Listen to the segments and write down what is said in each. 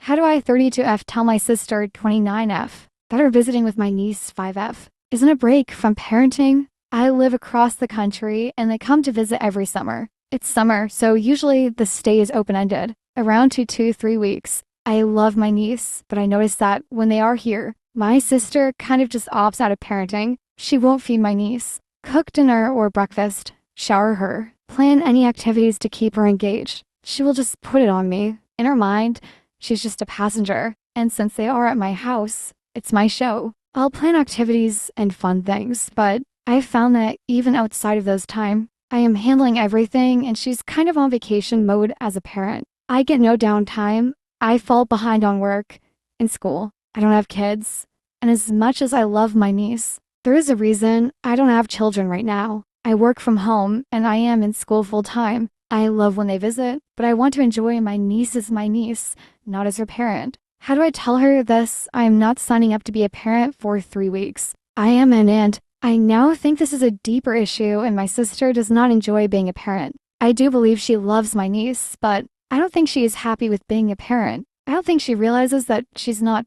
How do I 32F tell my sister 29F that are visiting with my niece 5F isn't a break from parenting? I live across the country and they come to visit every summer. It's summer, so usually the stay is open-ended, around 2 to 3 weeks. I love my niece, but I notice that when they are here, my sister kind of just opts out of parenting. She won't feed my niece, cook dinner or breakfast, shower her, plan any activities to keep her engaged. She will just put it on me. In her mind, she's just a passenger, and since they are at my house, it's my show. I'll plan activities and fun things, but I've found that even outside of those time, I am handling everything and she's kind of on vacation mode as a parent. I get no downtime. I fall behind on work and school. I don't have kids. And as much as I love my niece, there is a reason I don't have children right now. I work from home and I am in school full time. I love when they visit, but I want to enjoy my niece as my niece, not as her parent. How do I tell her this? I am not signing up to be a parent for 3 weeks. I am an aunt. I now think this is a deeper issue and my sister does not enjoy being a parent. I do believe she loves my niece, but I don't think she is happy with being a parent. I don't think she realizes that she's not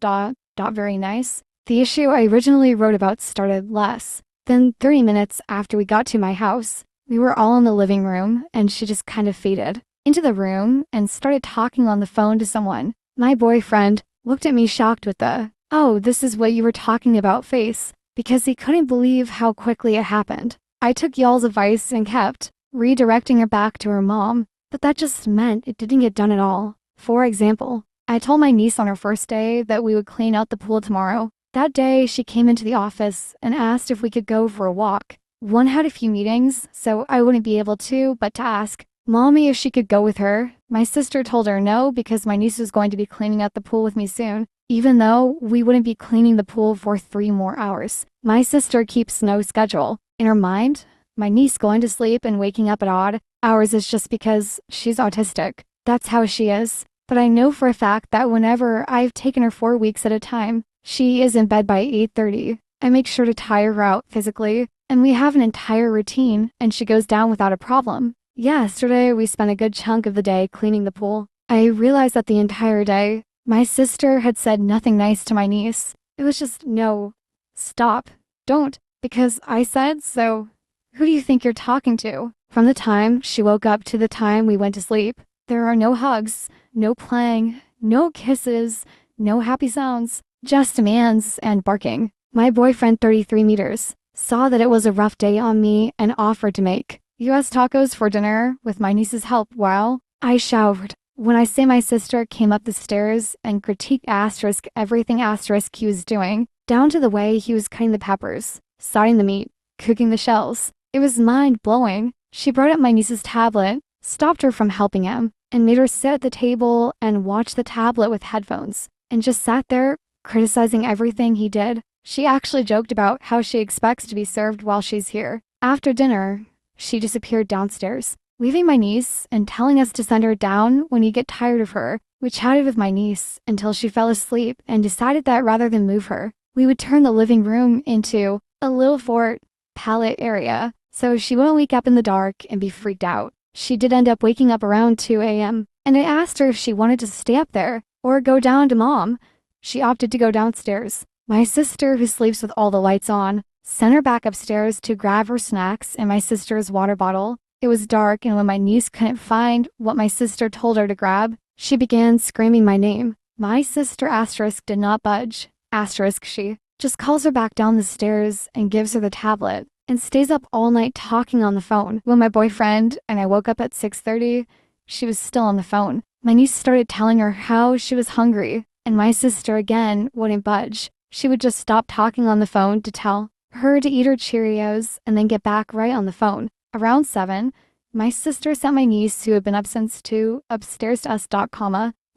very nice. The issue I originally wrote about started less than 30 minutes after we got to my house. We were all in the living room and she just kind of faded into the room and started talking on the phone to someone. My boyfriend looked at me shocked with the, "Oh, this is what you were talking about" face, because he couldn't believe how quickly it happened. I took y'all's advice and kept redirecting her back to her mom, but that just meant it didn't get done at all. For example, I told my niece on her first day that we would clean out the pool tomorrow. That day, she came into the office and asked if we could go for a walk. One had a few meetings, so I wouldn't be able to, but to ask Mommy if she could go with her. My sister told her no because my niece was going to be cleaning out the pool with me soon, even though we wouldn't be cleaning the pool for 3 more hours. My sister keeps no schedule. In her mind, my niece going to sleep and waking up at odd hours is just because she's autistic. That's how she is. But I know for a fact that whenever I've taken her 4 weeks at a time, she is in bed by 8:30. I make sure to tire her out physically, and we have an entire routine, and she goes down without a problem. Yesterday, we spent a good chunk of the day cleaning the pool. I realized that the entire day, my sister had said nothing nice to my niece. It was just, no, stop, don't, because I said so. Who do you think you're talking to? From the time she woke up to the time we went to sleep, there are no hugs, no playing, no kisses, no happy sounds, just demands and barking. My boyfriend, 33 meters, saw that it was a rough day on me and offered to make US tacos for dinner with my niece's help while I showered. When I say my sister came up the stairs and critiqued Asterisk everything Asterisk he was doing, down to the way he was cutting the peppers, sauteing the meat, cooking the shells. It was mind-blowing. She brought up my niece's tablet, stopped her from helping him, and made her sit at the table and watch the tablet with headphones, and just sat there criticizing everything he did. She actually joked about how she expects to be served while she's here. After dinner, she disappeared downstairs, leaving my niece and telling us to send her down when you get tired of her. We chatted with my niece until she fell asleep and decided that rather than move her, we would turn the living room into a little fort pallet area, so she wouldn't wake up in the dark and be freaked out. She did end up waking up around 2 a.m., and I asked her if she wanted to stay up there or go down to Mom. She opted to go downstairs. My sister, who sleeps with all the lights on, sent her back upstairs to grab her snacks and my sister's water bottle. It was dark, and when my niece couldn't find what my sister told her to grab, she began screaming my name. My sister Asterisk did not budge. Asterisk, she just calls her back down the stairs and gives her the tablet and stays up all night talking on the phone. When my boyfriend and I woke up at 6:30, she was still on the phone. My niece started telling her how she was hungry, and my sister again wouldn't budge. She would just stop talking on the phone to tell her to eat her Cheerios and then get back right on the phone. Around 7, my sister sent my niece, who had been up since 2, upstairs to us.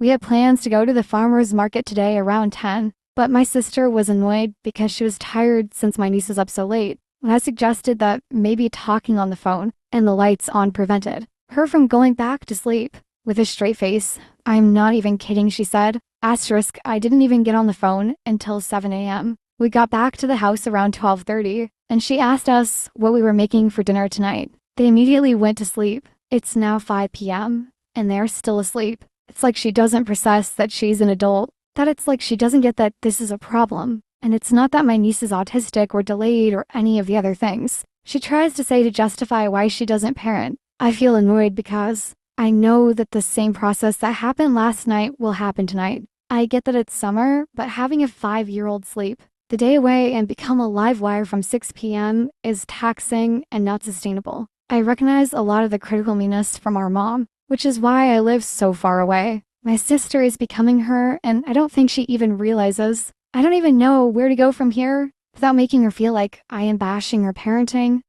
We had plans to go to the farmer's market today around 10, but my sister was annoyed because she was tired since my niece was up so late. When I suggested that maybe talking on the phone and the lights on prevented her from going back to sleep. With a straight face, "I'm not even kidding," she said. Asterisk, I didn't even get on the phone until 7 a.m. We got back to the house around 12:30, and she asked us what we were making for dinner tonight. They immediately went to sleep. It's now 5 p.m., and they're still asleep. It's like she doesn't process that she's an adult, that it's like she doesn't get that this is a problem. And it's not that my niece is autistic or delayed or any of the other things. She tries to say to justify why she doesn't parent. I feel annoyed because I know that the same process that happened last night will happen tonight. I get that it's summer, but having a 5-year-old sleep the day away and become a live wire from 6 p.m. is taxing and not sustainable. I recognize a lot of the critical meanness from our mom, which is why I live so far away. My sister is becoming her, and I don't think she even realizes. I don't even know where to go from here without making her feel like I am bashing her parenting.